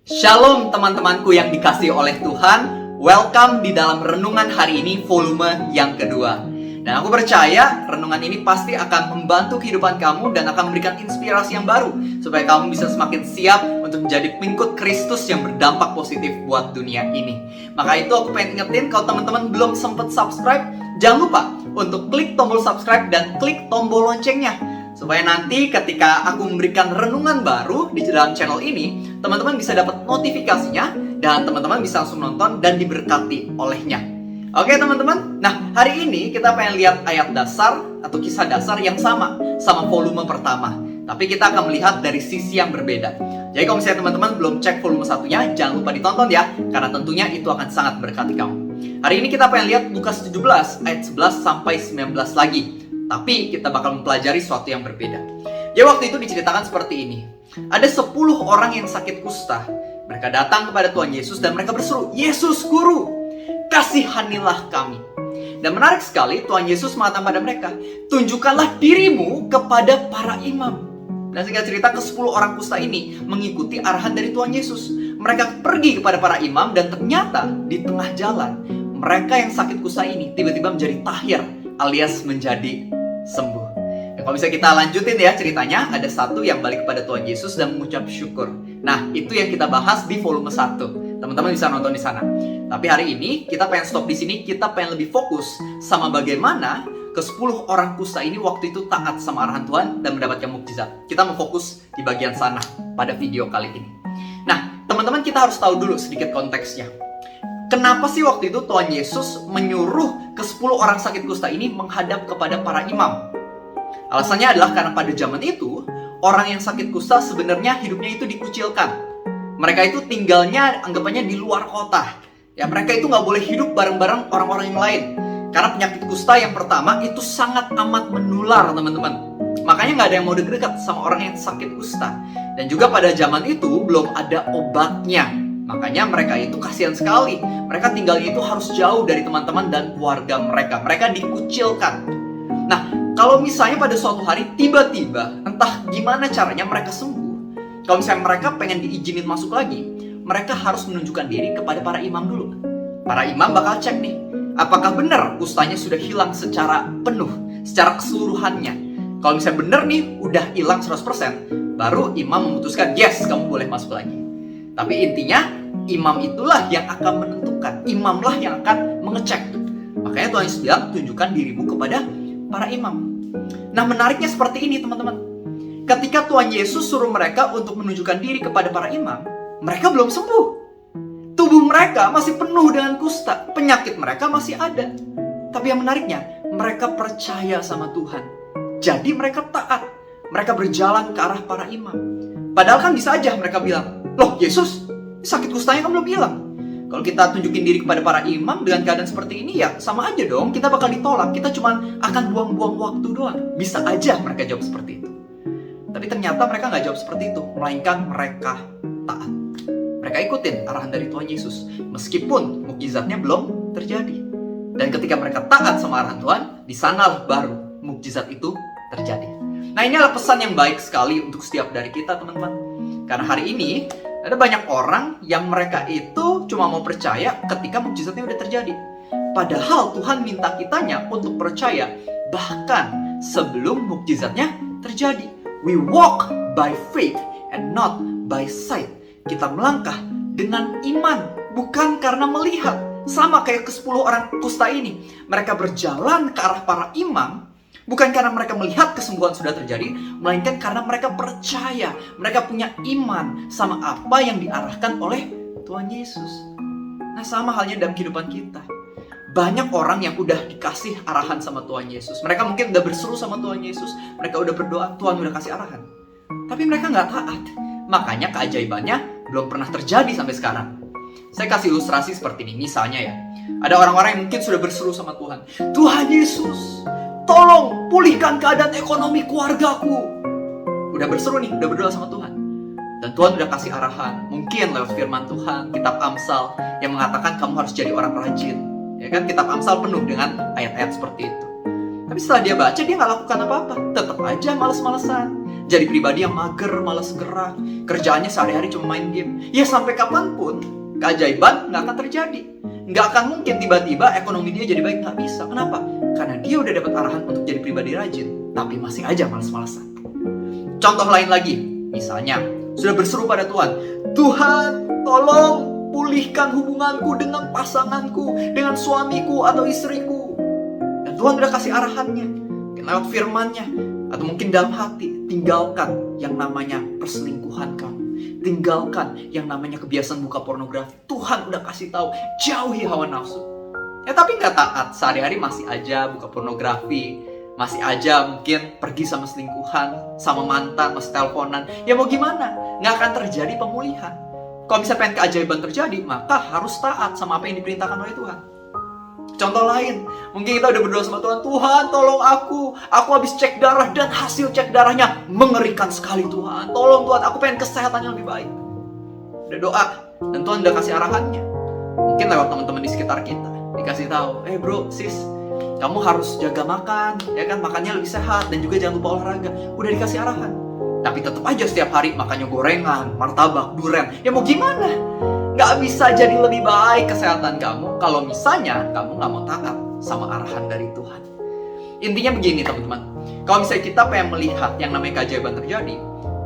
Shalom teman-temanku yang dikasihi oleh Tuhan. Welcome di dalam renungan hari ini volume yang kedua. Dan aku percaya renungan ini pasti akan membantu kehidupan kamu dan akan memberikan inspirasi yang baru supaya kamu bisa semakin siap untuk menjadi pengikut Kristus yang berdampak positif buat dunia ini. Maka itu aku pengen ingetin kalau teman-teman belum sempat subscribe, jangan lupa untuk klik tombol subscribe dan klik tombol loncengnya. Supaya nanti ketika aku memberikan renungan baru di dalam channel ini, teman-teman bisa dapat notifikasinya dan teman-teman bisa langsung nonton dan diberkati olehnya. Oke teman-teman, nah hari ini kita pengen lihat ayat dasar atau kisah dasar yang sama volume pertama. Tapi kita akan melihat dari sisi yang berbeda. Jadi kalau misalnya teman-teman belum cek volume satunya, jangan lupa ditonton ya, karena tentunya itu akan sangat berkati kamu. Hari ini kita pengen lihat Lukas 17 ayat 11 sampai 19 lagi. Tapi kita bakal mempelajari sesuatu yang berbeda. Jadi waktu itu diceritakan seperti ini. Ada 10 orang yang sakit kusta. Mereka datang kepada Tuhan Yesus dan mereka berseru, "Yesus Guru, kasihanilah kami." Dan menarik sekali Tuhan Yesus mengatakan pada mereka, "Tunjukkanlah dirimu kepada para imam." Dan singkat cerita ke-10 orang kusta ini mengikuti arahan dari Tuhan Yesus. Mereka pergi kepada para imam dan ternyata di tengah jalan mereka yang sakit kusta ini tiba-tiba menjadi tahir alias menjadi sembuh. Dan kalau bisa kita lanjutin ya ceritanya, ada satu yang balik kepada Tuhan Yesus dan mengucap syukur. Nah, itu yang kita bahas di volume 1. Teman-teman bisa nonton di sana. Tapi hari ini kita pengen stop di sini, kita pengen lebih fokus sama bagaimana ke-10 orang kusta ini waktu itu taat sama arahan Tuhan dan mendapatkan mukjizat. Kita mau fokus di bagian sana pada video kali ini. Nah, teman-teman kita harus tahu dulu sedikit konteksnya. Kenapa sih waktu itu Tuhan Yesus menyuruh ke-10 orang sakit kusta ini menghadap kepada para imam? Alasannya adalah karena pada zaman itu, orang yang sakit kusta sebenarnya hidupnya itu dikucilkan. Mereka itu tinggalnya anggapannya di luar kota. Ya, mereka itu nggak boleh hidup bareng-bareng orang-orang yang lain. Karena penyakit kusta yang pertama itu sangat amat menular, teman-teman. Makanya nggak ada yang mau dekat sama orang yang sakit kusta. Dan juga pada zaman itu belum ada obatnya. Makanya mereka itu kasihan sekali. Mereka tinggalnya itu harus jauh dari teman-teman dan keluarga mereka. Mereka dikucilkan. Nah, kalau misalnya pada suatu hari tiba-tiba entah gimana caranya mereka sembuh. Kalau misalnya mereka pengen diizinin masuk lagi, mereka harus menunjukkan diri kepada para imam dulu. Para imam bakal cek nih, apakah benar kustanya sudah hilang secara penuh, secara keseluruhannya. Kalau misalnya benar nih, udah hilang 100%, baru imam memutuskan, yes, kamu boleh masuk lagi. Tapi intinya, imam itulah yang akan menentukan. Imamlah yang akan mengecek. Makanya Tuhan Yesus bilang, tunjukkan dirimu kepada para imam. Nah, menariknya seperti ini, teman-teman. Ketika Tuhan Yesus suruh mereka untuk menunjukkan diri kepada para imam, mereka belum sembuh. Tubuh mereka masih penuh dengan kusta. Penyakit mereka masih ada. Tapi yang menariknya, mereka percaya sama Tuhan. Jadi mereka taat. Mereka berjalan ke arah para imam. Padahal kan bisa aja mereka bilang, "Loh Yesus, sakit kustanya kan belum hilang." Kalau kita tunjukin diri kepada para imam dengan keadaan seperti ini, ya sama aja dong, kita bakal ditolak. Kita cuma akan buang-buang waktu doang. Bisa aja mereka jawab seperti itu. Tapi ternyata mereka nggak jawab seperti itu, melainkan mereka taat. Mereka ikutin arahan dari Tuhan Yesus, meskipun mukjizatnya belum terjadi. Dan ketika mereka taat sama arahan Tuhan, di sana baru mukjizat itu terjadi. Nah, ini adalah pesan yang baik sekali untuk setiap dari kita, teman-teman. Karena hari ini ada banyak orang yang mereka itu cuma mau percaya ketika mukjizatnya udah terjadi. Padahal Tuhan minta kitanya untuk percaya bahkan sebelum mukjizatnya terjadi. We walk by faith and not by sight. Kita melangkah dengan iman, bukan karena melihat. Sama kayak ke-10 orang kusta ini. Mereka berjalan ke arah para imam, bukan karena mereka melihat kesembuhan sudah terjadi, melainkan karena mereka percaya. Mereka punya iman sama apa yang diarahkan oleh Tuhan Yesus. Nah, sama halnya dalam kehidupan kita. Banyak orang yang udah dikasih arahan sama Tuhan Yesus. Mereka mungkin udah berseru sama Tuhan Yesus. Mereka udah berdoa, Tuhan udah kasih arahan. Tapi mereka nggak taat. Makanya keajaibannya belum pernah terjadi sampai sekarang. Saya kasih ilustrasi seperti ini. Misalnya ya, ada orang-orang yang mungkin sudah berseru sama Tuhan. "Tuhan Yesus, tolong pulihkan keadaan ekonomi keluargaku." Udah berseru nih, udah berdoa sama Tuhan. Dan Tuhan udah kasih arahan, mungkin lewat firman Tuhan, kitab Amsal, yang mengatakan kamu harus jadi orang rajin. Ya kan, kitab Amsal penuh dengan ayat-ayat seperti itu. Tapi setelah dia baca, dia nggak lakukan apa-apa. Tetap aja males-malesan. jadi pribadi yang mager, malas gerak, kerjaannya sehari-hari cuma main game. Ya sampai kapanpun keajaiban nggak akan terjadi. Nggak akan mungkin tiba-tiba ekonomi dia jadi baik, nggak bisa. Kenapa? Karena dia udah dapat arahan untuk jadi pribadi rajin, tapi masih aja malas-malasan. Contoh lain lagi, misalnya sudah berseru pada Tuhan, Tuhan tolong pulihkan hubunganku dengan pasanganku, dengan suamiku atau istriku. Dan Tuhan udah kasih arahannya, mungkin lewat firman-Nya, atau mungkin dalam hati, tinggalkan yang namanya perselingkuhan kamu. Tinggalkan yang namanya kebiasaan buka pornografi. Tuhan udah kasih tahu, jauhi hawa nafsu. Ya tapi nggak taat, sehari-hari masih aja buka pornografi, masih aja mungkin pergi sama selingkuhan, sama mantan, masih teleponan. Ya mau gimana? Nggak akan terjadi pemulihan. Kalau bisa pengen keajaiban terjadi, maka harus taat sama apa yang diperintahkan oleh Tuhan. Contoh lain, mungkin kita udah berdoa sama Tuhan, Tuhan tolong aku habis cek darah dan hasil cek darahnya mengerikan sekali Tuhan. Tolong Tuhan, aku pengen kesehatan yang lebih baik. Udah doa, dan Tuhan udah kasih arahannya. Mungkin lewat teman-teman di sekitar kita, dikasih tahu, bro, sis, kamu harus jaga makan, ya kan, makannya lebih sehat, dan juga jangan lupa olahraga. Udah dikasih arahan. Tapi tetap aja setiap hari makannya gorengan, martabak, duren. Ya mau gimana? Gak bisa jadi lebih baik kesehatan kamu kalau misalnya kamu gak mau taat sama arahan dari Tuhan. Intinya begini teman-teman, kalau misalnya kita pengen melihat yang namanya keajaiban terjadi,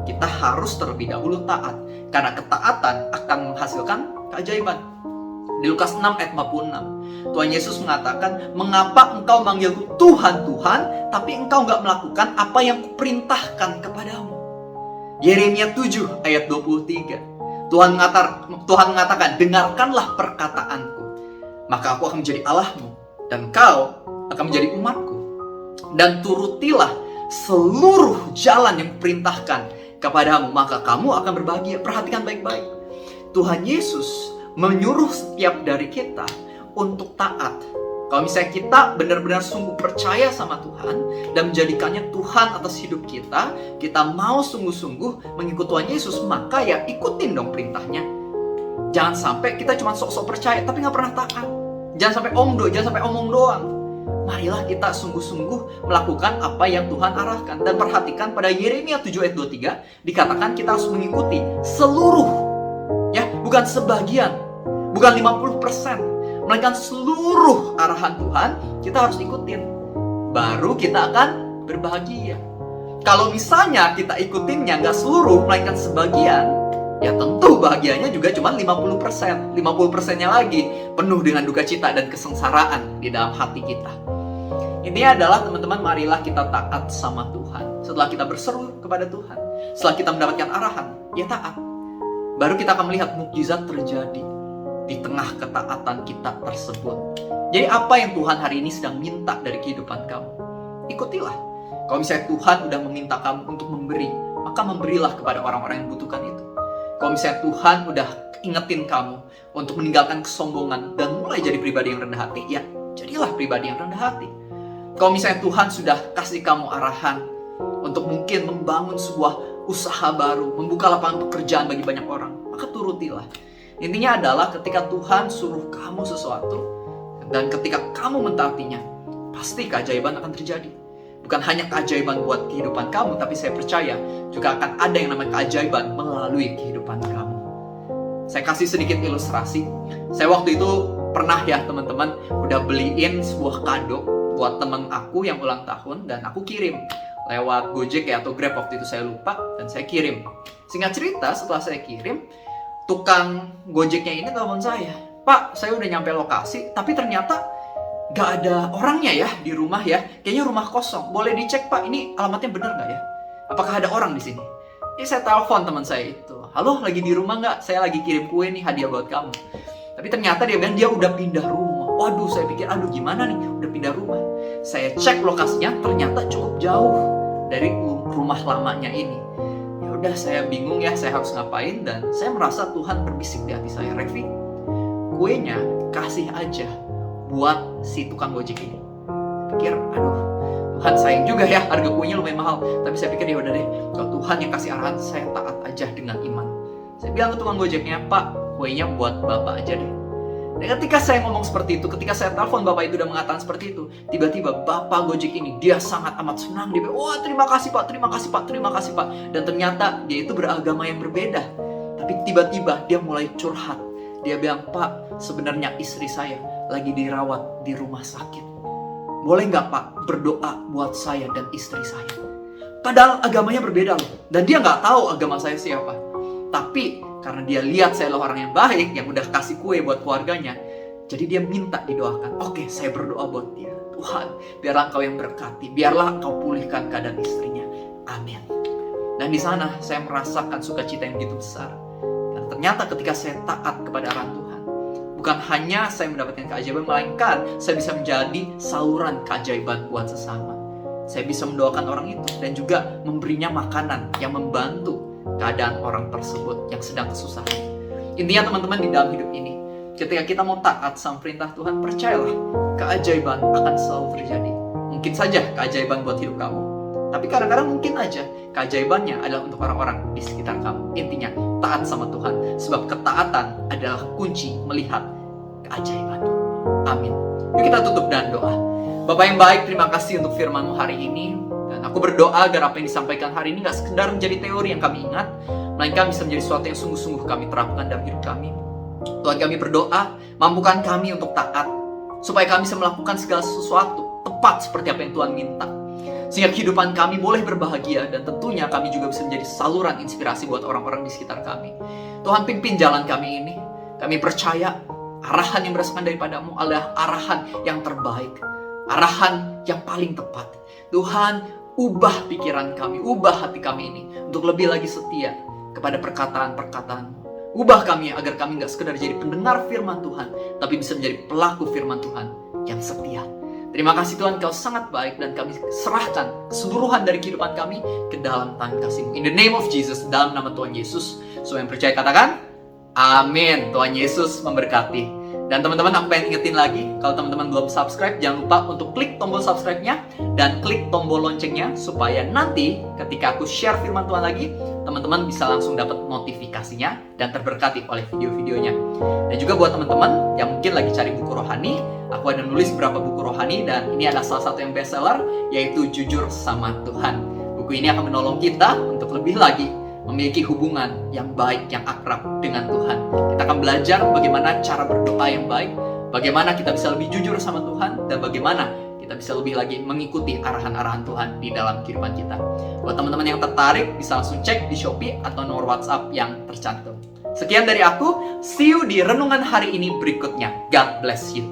kita harus terlebih dahulu taat. Karena ketaatan akan menghasilkan keajaiban. Di Lukas 6 ayat 56, Tuhan Yesus mengatakan, mengapa engkau manggilku Tuhan, Tuhan, tapi engkau gak melakukan apa yang kuperintahkan kepadamu. Yeremia 7 ayat 23, Tuhan mengatakan, dengarkanlah perkataanku, maka aku akan menjadi Allahmu, dan kau akan menjadi umatku. Dan turutilah seluruh jalan yang kuperintahkan kepadamu, maka kamu akan berbahagia. Perhatikan baik-baik. Tuhan Yesus menyuruh setiap dari kita untuk taat. Kalau misalnya kita benar-benar sungguh percaya sama Tuhan dan menjadikannya Tuhan atas hidup kita, kita mau sungguh-sungguh mengikut Tuhan Yesus, maka ya ikutin dong perintahnya. Jangan sampai kita cuma sok-sok percaya tapi nggak pernah taat. Jangan sampai jangan sampai omong doang. Marilah kita sungguh-sungguh melakukan apa yang Tuhan arahkan. Dan perhatikan pada Yeremia 7 ayat 23 dikatakan kita harus mengikuti seluruh, ya, bukan sebagian, bukan 50%. Melainkan seluruh arahan Tuhan kita harus ikutin. Baru kita akan berbahagia. Kalau misalnya kita ikutinnya nggak seluruh, melainkan sebagian, ya tentu bahagianya juga cuma 50%. 50%-nya lagi penuh dengan duka cita dan kesengsaraan di dalam hati kita. Intinya adalah teman-teman, marilah kita taat sama Tuhan. Setelah kita berseru kepada Tuhan, setelah kita mendapatkan arahan, ya taat. Baru kita akan melihat mukjizat terjadi di tengah ketaatan kita tersebut. Jadi apa yang Tuhan hari ini sedang minta dari kehidupan kamu? Ikutilah. Kalau misalnya Tuhan udah meminta kamu untuk memberi, maka memberilah kepada orang-orang yang membutuhkan itu. Kalau misalnya Tuhan udah ingetin kamu untuk meninggalkan kesombongan dan mulai jadi pribadi yang rendah hati, ya jadilah pribadi yang rendah hati. Kalau misalnya Tuhan sudah kasih kamu arahan untuk mungkin membangun sebuah usaha baru, membuka lapangan pekerjaan bagi banyak orang, maka turutilah. Intinya adalah ketika Tuhan suruh kamu sesuatu dan ketika kamu mentaatinya, pasti keajaiban akan terjadi. Bukan hanya keajaiban buat kehidupan kamu, tapi saya percaya juga akan ada yang namanya keajaiban melalui kehidupan kamu. Saya kasih sedikit ilustrasi. Saya waktu itu pernah ya teman-teman udah beliin sebuah kado buat teman aku yang ulang tahun dan aku kirim lewat Gojek ya atau Grab, waktu itu saya lupa, dan saya kirim. Singkat cerita, setelah saya kirim, tukang Gojeknya ini telepon saya, Pak, saya udah nyampe lokasi, tapi ternyata gak ada orangnya ya di rumah ya. Kayaknya rumah kosong. Boleh dicek Pak, ini alamatnya bener gak ya? Apakah ada orang di sini? Ini saya telepon teman saya itu. Halo, lagi di rumah gak? Saya lagi kirim kue nih, hadiah buat kamu. Tapi ternyata dia bilang dia udah pindah rumah. Waduh, saya pikir, aduh gimana nih, udah pindah rumah. Saya cek lokasinya, ternyata cukup jauh dari rumah lamanya ini. Udah, saya bingung ya, saya harus ngapain, dan saya merasa Tuhan berbisik di hati saya, Revi, kuenya kasih aja buat si tukang Gojek ini. Pikir, aduh, Tuhan sayang juga ya, harga kuenya lumayan mahal. Tapi saya pikir ya udah deh, kalau Tuhan yang kasih arahan, saya taat aja dengan iman. Saya bilang ke tukang Gojeknya, Pak, kuenya buat Bapak aja deh. Dan ketika saya ngomong seperti itu, ketika saya telepon bapak itu dan mengatakan seperti itu, tiba-tiba bapak Gojek ini, dia sangat amat senang. Dia bilang, wah terima kasih pak, terima kasih pak, terima kasih pak. Dan ternyata dia itu beragama yang berbeda. Tapi tiba-tiba dia mulai curhat. Dia bilang, pak, sebenarnya istri saya lagi dirawat di rumah sakit. Boleh nggak pak berdoa buat saya dan istri saya? Padahal agamanya berbeda loh. Dan dia nggak tahu agama saya siapa. Tapi karena dia lihat saya adalah orang yang baik, yang udah kasih kue buat keluarganya, jadi dia minta didoakan. Oke, saya berdoa buat dia. Tuhan, biarlah Engkau yang berkati, biarlah Engkau pulihkan keadaan istrinya. Amin. Dan di sana saya merasakan sukacita yang begitu besar. Dan ternyata ketika saya taat kepada arahan Tuhan, bukan hanya saya mendapatkan keajaiban, melainkan saya bisa menjadi saluran keajaiban buat sesama. Saya bisa mendoakan orang itu dan juga memberinya makanan yang membantu keadaan orang tersebut yang sedang kesusahan. Intinya teman-teman, di dalam hidup ini, ketika kita mau taat sama perintah Tuhan, percayalah, keajaiban akan selalu terjadi. Mungkin saja keajaiban buat hidup kamu, tapi kadang-kadang mungkin aja keajaibannya adalah untuk orang-orang di sekitar kamu. Intinya, taat sama Tuhan, sebab ketaatan adalah kunci melihat keajaiban. Amin. Yuk kita tutup dengan doa. Bapak yang baik, terima kasih untuk firman-Mu hari ini. Dan aku berdoa agar apa yang disampaikan hari ini gak sekedar menjadi teori yang kami ingat, melainkan bisa menjadi sesuatu yang sungguh-sungguh kami terapkan dalam hidup kami. Tuhan, kami berdoa, mampukan kami untuk taat, supaya kami bisa melakukan segala sesuatu tepat seperti apa yang Tuhan minta. Sehingga kehidupan kami boleh berbahagia, dan tentunya kami juga bisa menjadi saluran inspirasi buat orang-orang di sekitar kami. Tuhan, pimpin jalan kami ini. Kami percaya arahan yang berdasarkan daripada-Mu adalah arahan yang terbaik, arahan yang paling tepat. Tuhan, ubah pikiran kami, ubah hati kami ini untuk lebih lagi setia kepada perkataan-perkataan-Mu. Ubah kami agar kami gak sekedar jadi pendengar firman Tuhan, tapi bisa menjadi pelaku firman Tuhan yang setia. Terima kasih Tuhan, Kau sangat baik, dan kami serahkan keseluruhan dari kehidupan kami ke dalam tangan kasih-Mu. In the name of Jesus, dalam nama Tuhan Yesus. Semua yang percaya katakan, amin. Tuhan Yesus memberkati. Dan teman-teman, aku pengen ingetin lagi, kalau teman-teman belum subscribe, jangan lupa untuk klik tombol subscribe-nya dan klik tombol loncengnya, supaya nanti ketika aku share firman Tuhan lagi, teman-teman bisa langsung dapat notifikasinya dan terberkati oleh video-videonya. Dan juga buat teman-teman yang mungkin lagi cari buku rohani, aku ada nulis beberapa buku rohani, dan ini adalah salah satu yang bestseller, yaitu Jujur Sama Tuhan. Buku ini akan menolong kita untuk lebih lagi memiliki hubungan yang baik, yang akrab dengan Tuhan. Kita akan belajar bagaimana cara berdoa yang baik, bagaimana kita bisa lebih jujur sama Tuhan, dan bagaimana kita bisa lebih lagi mengikuti arahan-arahan Tuhan di dalam kehidupan kita. Buat teman-teman yang tertarik, bisa langsung cek di Shopee atau nomor WhatsApp yang tercantum. Sekian dari aku, see you di renungan hari ini berikutnya. God bless you.